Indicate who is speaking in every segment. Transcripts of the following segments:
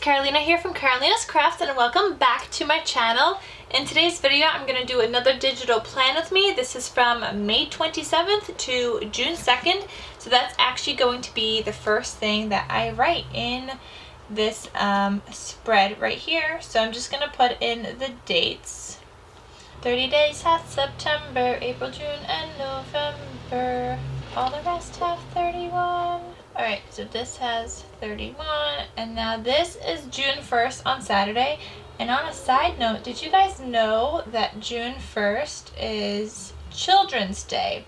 Speaker 1: Carolina here from KarolinasKrafts, and welcome back to my channel. In today's video, I'm going to do another digital plan with me. This is from May 27th to June 2nd. So that's actually going to be the first thing that I write in this spread right here. So I'm just going to put in the dates. 30 days have September, April, June, and November. All the rest have 31. Alright, so this has 31, and now this is June 1st on Saturday. And on a side note, did you guys know that June 1st is Children's Day?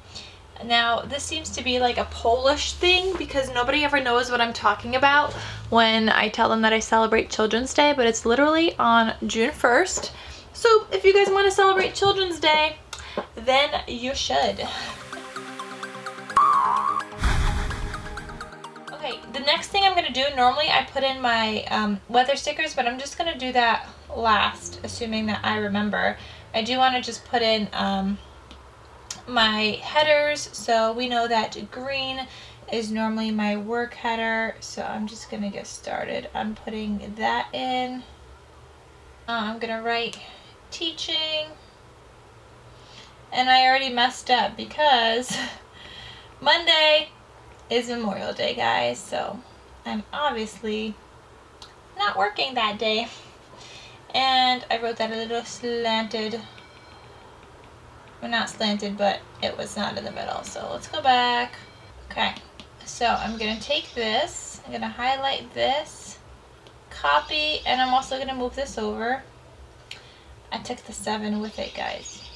Speaker 1: Now, this seems to be like a Polish thing because nobody ever knows what I'm talking about when I tell them that I celebrate Children's Day, but it's literally on June 1st. So if you guys want to celebrate Children's Day, then you should. Okay, the next thing I'm going to do, normally I put in my weather stickers, but I'm just going to do that last, assuming that I remember. I do want to just put in my headers, so we know that green is normally my work header, so I'm just going to get started on putting that in. I'm going to write teaching, and I already messed up because Monday is Memorial Day, guys, so I'm obviously not working that day. And I wrote that a little slanted. Well, not slanted, but it was not in the middle. So let's go back. Okay, so I'm going to take this, I'm going to highlight this, copy, and I'm also going to move this over. I took the 7 with it, guys.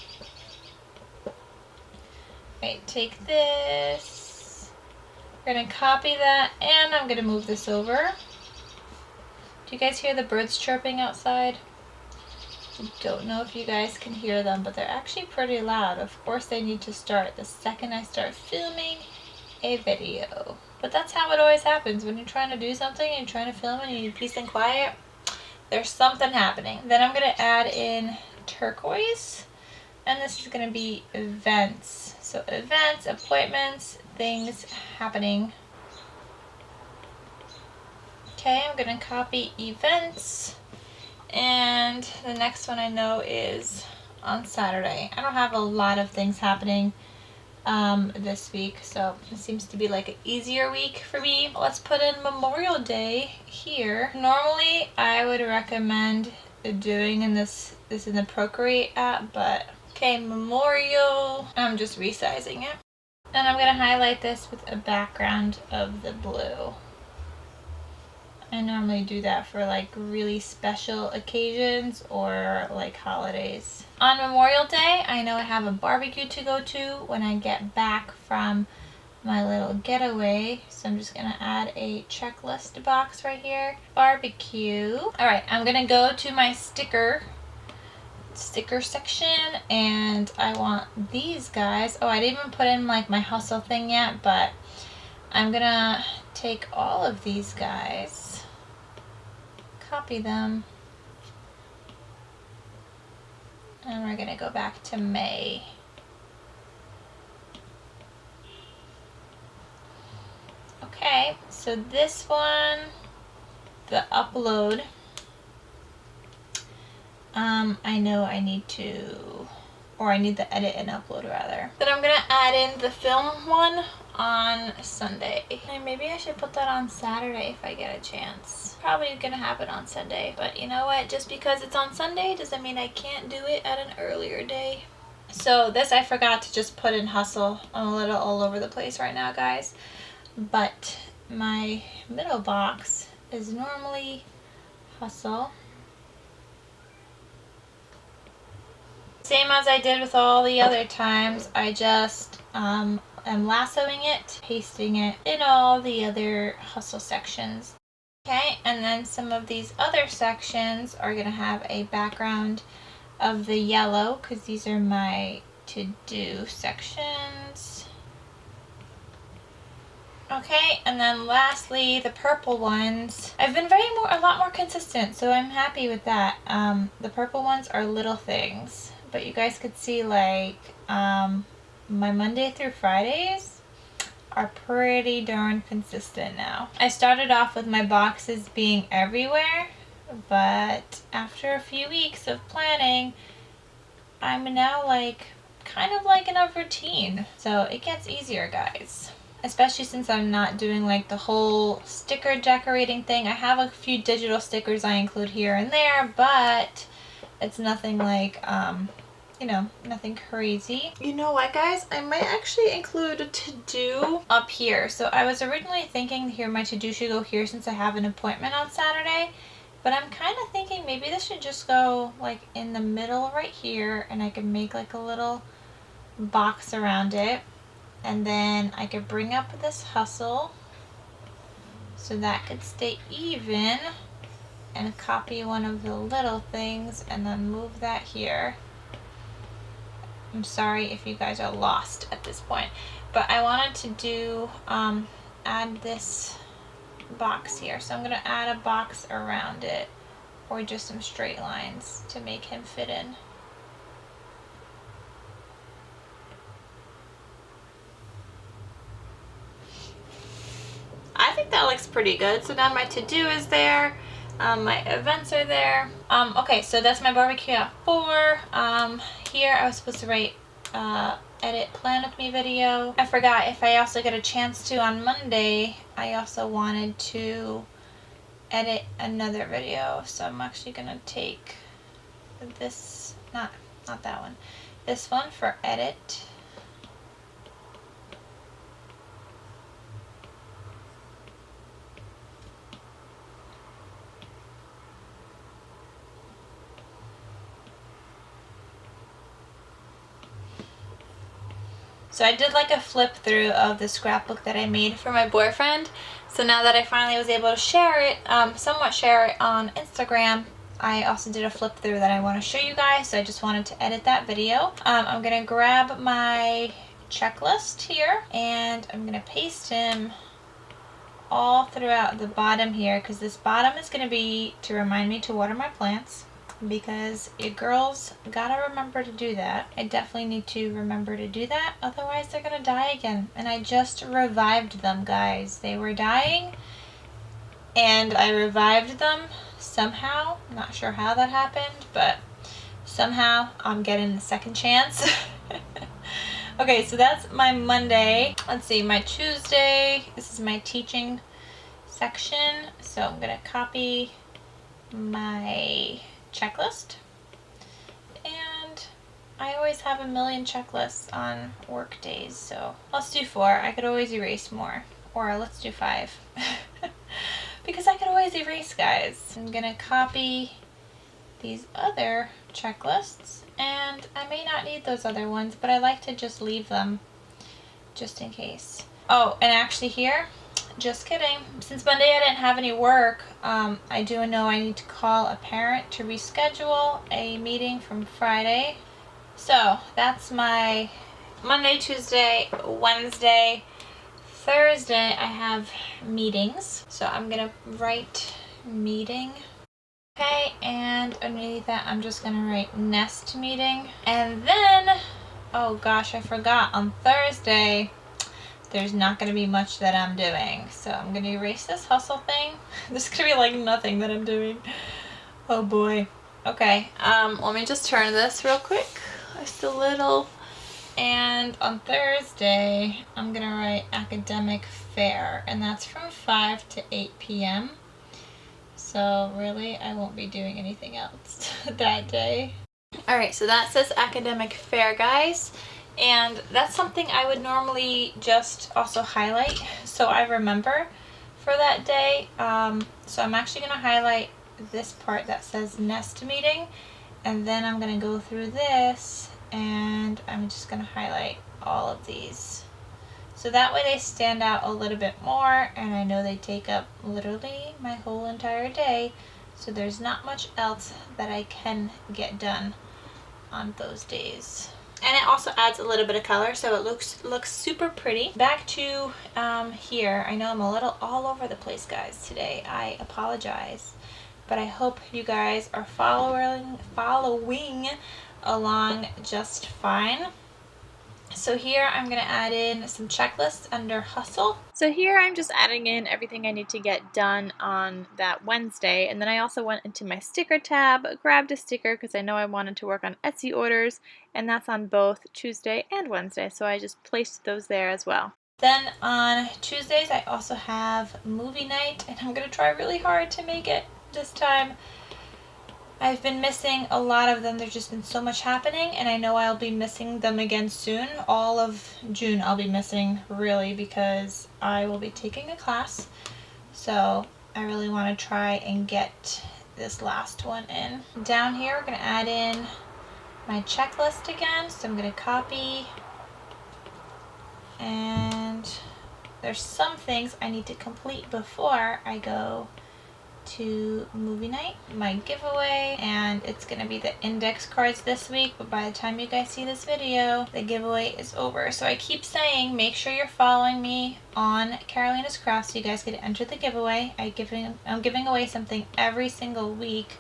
Speaker 1: Right, take this. We're going to copy that, and I'm going to move this over. Do you guys hear the birds chirping outside? I don't know if you guys can hear them, but they're actually pretty loud. Of course, they need to start the second I start filming a video. But that's how it always happens. When you're trying to do something and you're trying to film and you need peace and quiet, there's something happening. Then I'm going to add in turquoise, and this is going to be events. So events, appointments, things happening. Okay, I'm going to copy events, and the next one I know is on Saturday. I don't have a lot of things happening this week, so it seems to be like an easier week for me. Let's put in Memorial Day here. Normally I would recommend doing this in the Procreate app, but okay, Memorial, I'm just resizing it. And I'm going to highlight this with a background of the blue. I normally do that for like really special occasions or like holidays. On Memorial Day, I know I have a barbecue to go to when I get back from my little getaway. So I'm just going to add a checklist box right here. Barbecue. Alright, I'm going to go to my sticker section, and I want these guys. Oh, I didn't even put in like my hustle thing yet, but I'm gonna take all of these guys, copy them, and we're gonna go back to May. Okay, so this one, the upload, I know I need the edit and upload rather. Then I'm gonna add in the film one on Sunday. And maybe I should put that on Saturday if I get a chance. Probably gonna happen on Sunday, but you know what? Just because it's on Sunday doesn't mean I can't do it at an earlier day. So this I forgot to just put in hustle. I'm a little all over the place right now, guys. But my middle box is normally hustle. Same as I did with all the other times, I just am lassoing it, pasting it in all the other hustle sections. Okay, and then some of these other sections are going to have a background of the yellow because these are my to-do sections. Okay, and then lastly, the purple ones. I've been a lot more consistent, so I'm happy with that. The purple ones are little things. But you guys could see like my Monday through Fridays are pretty darn consistent now. I started off with my boxes being everywhere, but after a few weeks of planning, I'm now like kind of like in a routine. So it gets easier, guys. Especially since I'm not doing like the whole sticker decorating thing. I have a few digital stickers I include here and there, but it's nothing like, you know, nothing crazy. You know what, guys? I might actually include a to-do up here. So I was originally thinking here my to-do should go here since I have an appointment on Saturday. But I'm kind of thinking maybe this should just go like in the middle right here, and I could make like a little box around it. And then I could bring up this hustle so that could stay even, and copy one of the little things and then move that here. I'm sorry if you guys are lost at this point, but I wanted to do add this box here, so I'm gonna add a box around it, or just some straight lines to make him fit in. I think that looks pretty good. So now my to-do is there, my events are there. Okay, so that's my barbecue at 4. Here I was supposed to write edit plan with me video. I forgot, if I also get a chance to on Monday, I also wanted to edit another video. So I'm actually gonna take this, not that one, this one for edit. So I did like a flip through of the scrapbook that I made for my boyfriend. So now that I finally was able to share it, somewhat share it on Instagram, I also did a flip through that I want to show you guys. So I just wanted to edit that video. I'm going to grab my checklist here, and I'm going to paste him all throughout the bottom here, because this bottom is going to be to remind me to water my plants, because you girls gotta remember to do that. I definitely need to remember to do that, otherwise they're gonna die again. And I just revived them, guys. They were dying and I revived them somehow. I'm not sure how that happened, but somehow I'm getting a second chance. Okay, so that's my Monday. Let's see, my Tuesday, this is my teaching section. So I'm gonna copy my checklist, and I always have a million checklists on work days, so let's do 4. I could always erase more, or let's do 5 because I could always erase, guys. I'm gonna copy these other checklists, and I may not need those other ones, but I like to just leave them just in case. Oh, and actually here, just kidding. Since Monday I didn't have any work, I do know I need to call a parent to reschedule a meeting from Friday. So that's my Monday, Tuesday, Wednesday, Thursday I have meetings. So I'm gonna write meeting. Okay, and underneath that I'm just gonna write nest meeting. And then, oh gosh, I forgot, on Thursday there's not going to be much that I'm doing. So I'm going to erase this hustle thing. There's going to be like nothing that I'm doing. Oh boy. Okay, let me just turn this real quick. Just a little. And on Thursday, I'm going to write academic fair. And that's from 5 to 8 p.m. So really, I won't be doing anything else that day. Alright, so that says academic fair, guys. And that's something I would normally just also highlight so I remember for that day. So I'm actually going to highlight this part that says nest meeting, and then I'm going to go through this and I'm just going to highlight all of these. So that way they stand out a little bit more, and I know they take up literally my whole entire day. So there's not much else that I can get done on those days. And it also adds a little bit of color, so it looks super pretty. Back to here. I know I'm a little all over the place, guys, today. I apologize. But I hope you guys are following along just fine. So here I'm going to add in some checklists under hustle. So here I'm just adding in everything I need to get done on that Wednesday. And then I also went into my sticker tab, grabbed a sticker because I know I wanted to work on Etsy orders, and that's on both Tuesday and Wednesday. So I just placed those there as well. Then on Tuesdays I also have movie night, and I'm going to try really hard to make it this time. I've been missing a lot of them. There's just been so much happening, and I know I'll be missing them again soon. All of June I'll be missing, really, because I will be taking a class. So I really want to try and get this last one in. Down here we're going to add in my checklist again. So I'm going to copy, and there's some things I need to complete before I go to movie night, my giveaway, and it's gonna be the index cards this week, but by the time you guys see this video, the giveaway is over. So I keep saying make sure you're following me on Karolina's Crafts so you guys get to enter the giveaway. I'm giving away something every single week,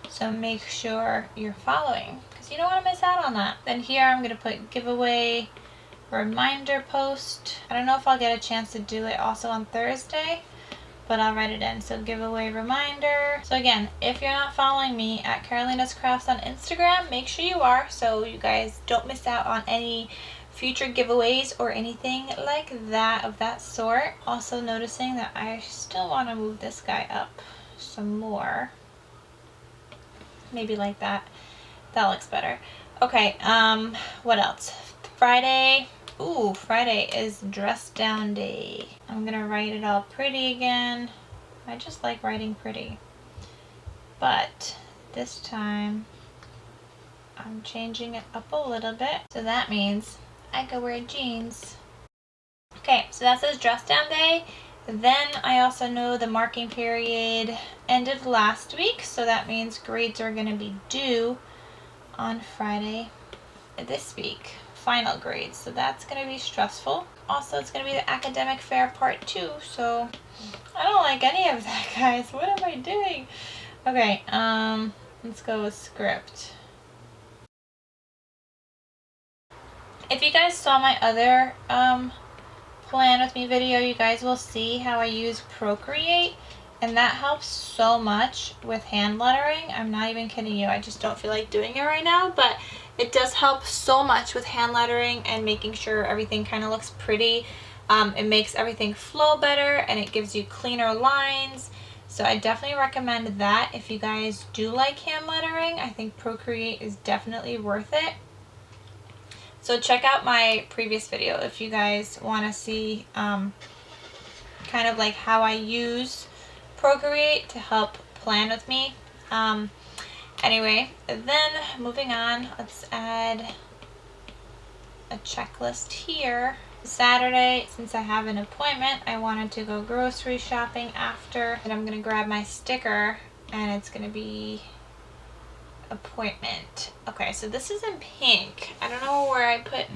Speaker 1: so make sure you're following because you don't want to miss out on that. Then here I'm gonna put giveaway reminder post. I don't know if I'll get a chance to do it also on Thursday, but I'll write it in. So giveaway reminder. So again, if you're not following me at KarolinasKrafts on Instagram, make sure you are so you guys don't miss out on any future giveaways or anything like that of that sort. Also noticing that I still want to move this guy up some more. Maybe like that. That looks better. Okay, what else? Friday. Ooh, Friday is dress down day. I'm gonna write it all pretty again. I just like writing pretty. But this time I'm changing it up a little bit. So that means I could wear jeans. Okay, so that says dress down day. Then I also know the marking period ended last week, so that means grades are gonna be due on Friday this week. Final grades, so that's going to be stressful. Also, it's going to be the academic fair part 2, so I don't like any of that, guys. What am I doing? Okay, let's go with script. If you guys saw my other plan with me video, you guys will see how I use Procreate, and that helps so much with hand lettering. I'm not even kidding you. I just don't feel like doing it right now, but it does help so much with hand lettering and making sure everything kind of looks pretty. It makes everything flow better and it gives you cleaner lines. So I definitely recommend that if you guys do like hand lettering. I think Procreate is definitely worth it. So check out my previous video if you guys want to see kind of like how I use Procreate to help plan with me. Anyway, then moving on, let's add a checklist here. Saturday, since I have an appointment, I wanted to go grocery shopping after, and I'm going to grab my sticker, and it's going to be appointment. Okay, so this is in pink. I don't know where I put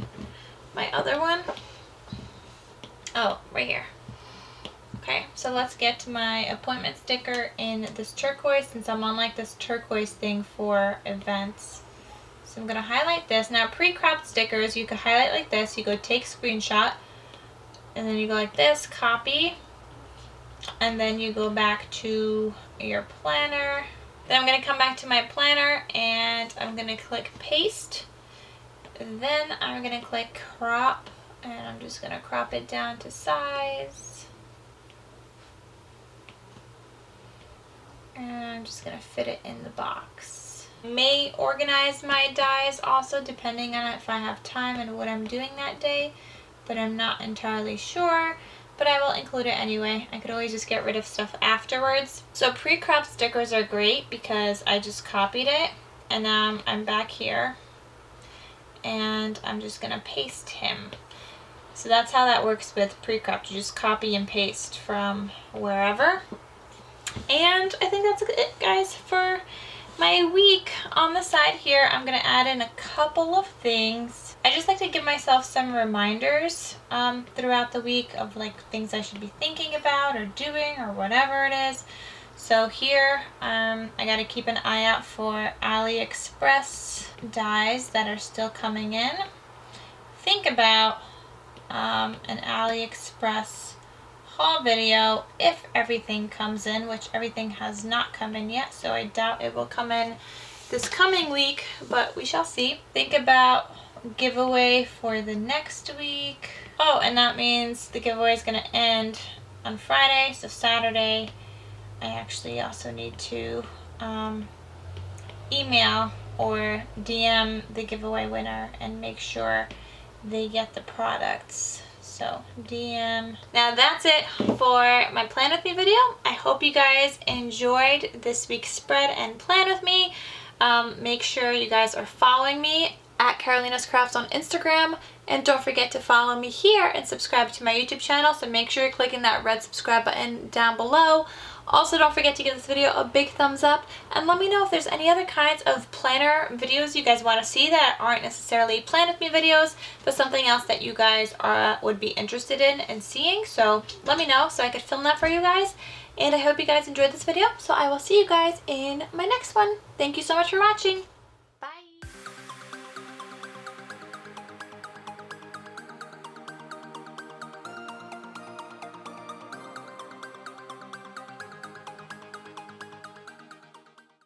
Speaker 1: my other one. Oh, right here. Okay, so let's get to my appointment sticker in this turquoise, since I'm on like this turquoise thing for events. So I'm going to highlight this. Now pre-cropped stickers, you can highlight like this. You go take screenshot, and then you go like this, copy, and then you go back to your planner. Then I'm going to come back to my planner, and I'm going to click paste. Then I'm going to click crop, and I'm just going to crop it down to size. And I'm just going to fit it in the box. May organize my dies also depending on if I have time and what I'm doing that day, but I'm not entirely sure, but I will include it anyway. I could always just get rid of stuff afterwards. So pre-cropped stickers are great because I just copied it, and now I'm back here and I'm just going to paste him. So that's how that works with pre-cropped. You just copy and paste from wherever. And I think that's it, guys, for my week. On the side here, I'm going to add in a couple of things. I just like to give myself some reminders throughout the week of like things I should be thinking about or doing or whatever it is. So here, I got to keep an eye out for AliExpress dies that are still coming in think about an AliExpress haul video if everything comes in, which everything has not come in yet, so I doubt it will come in this coming week, but we shall see. Think about giveaway for the next week. Oh, and that means the giveaway is going to end on Friday, so Saturday I actually also need to email or DM the giveaway winner and make sure they get the products. So DM. Now that's it for my plan with me video. I hope you guys enjoyed this week's spread and plan with me. Make sure you guys are following me at KarolinasKrafts on Instagram, and don't forget to follow me here and subscribe to my YouTube channel, so make sure you're clicking that red subscribe button down below. Also, don't forget to give this video a big thumbs up, and let me know if there's any other kinds of planner videos you guys want to see that aren't necessarily plan with me videos, but something else that you guys would be interested in and seeing. So let me know so I could film that for you guys. And I hope you guys enjoyed this video, so I will see you guys in my next one. Thank you so much for watching.